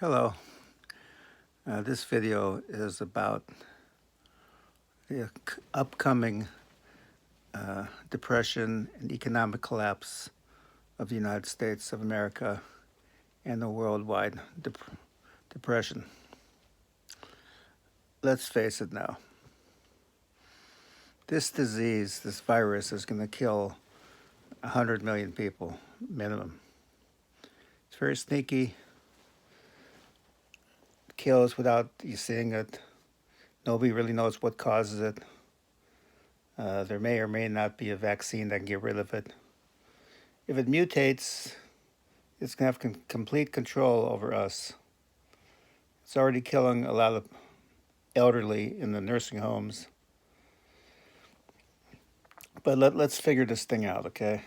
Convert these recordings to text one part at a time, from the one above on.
Hello. This video is about the upcoming depression and economic collapse of the United States of America and the worldwide depression. Let's face it now. This disease, this virus, is going to kill 100 million people, minimum. It's very sneaky, kills without you seeing it. Nobody really knows what causes it. There may or may not be a vaccine that can get rid of it. If it mutates, it's going to have complete control over us. It's already killing a lot of elderly in the nursing homes. But let's figure this thing out, okay?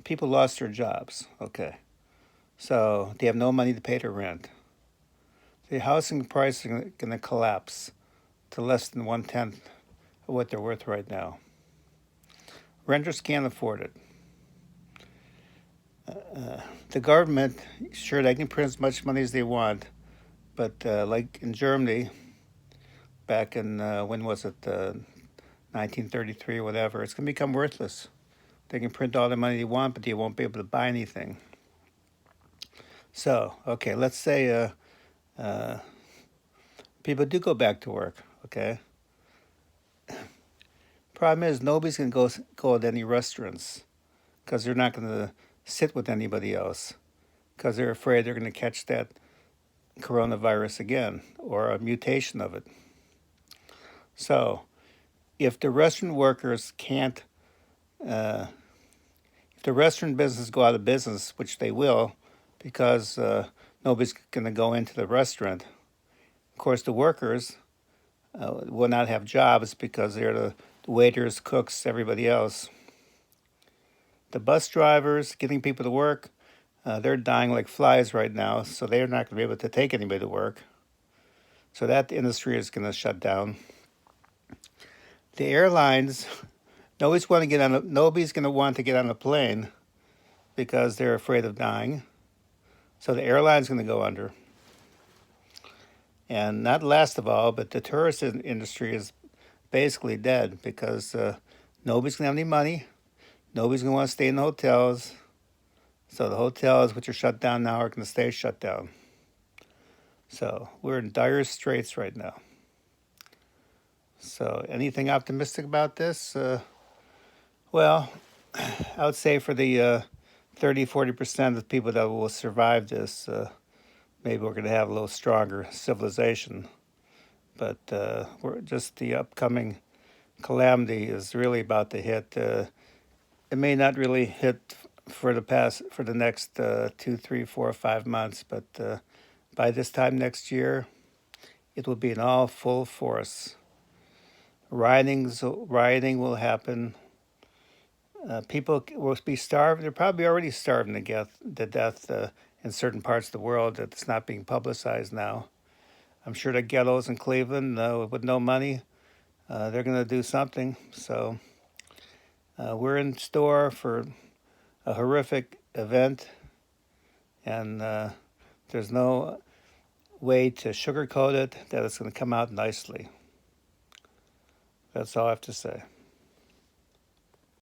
People lost their jobs, okay? So they have no money to pay their rent. The housing prices are going to collapse to less than 1/10 of what they're worth right now. Renters can't afford it. The government, sure, they can print as much money as they want, but like in Germany, back in, when was it, 1933 or whatever, it's going to become worthless. They can print all the money they want, but they won't be able to buy anything. So, okay, let's say people do go back to work, okay? Problem is, nobody's going to go to any restaurants because they're not going to sit with anybody else because they're afraid they're going to catch that coronavirus again or a mutation of it. So, if the restaurant workers can't, if the restaurant business go out of business, which they will, because nobody's going to go into the restaurant, of course, the workers will not have jobs because they're the waiters, cooks, everybody else. The bus drivers getting people to work, they're dying like flies right now, so they're not going to be able to take anybody to work. So that industry is going to shut down. The airlines, nobody's going to want to get on a plane because they're afraid of dying. So the airline's going to go under. And not last of all, but the tourist industry is basically dead because nobody's going to have any money. Nobody's going to want to stay in the hotels. So the hotels, which are shut down now, are going to stay shut down. So we're in dire straits right now. So anything optimistic about this? Well, I would say for the 30-40% of the people that will survive this, maybe we're going to have a little stronger civilization. But we're just the upcoming calamity is really about to hit. It may not really hit for the next 2, 3, 4, 5 months, but by this time next year, it will be in all full force. Rioting will happen. People will be starved. They're probably already starving to death in certain parts of the world that's not being publicized now. I'm sure the ghettos in Cleveland, with no money, they're going to do something. So we're in store for a horrific event, and there's no way to sugarcoat it that it's going to come out nicely. That's all I have to say.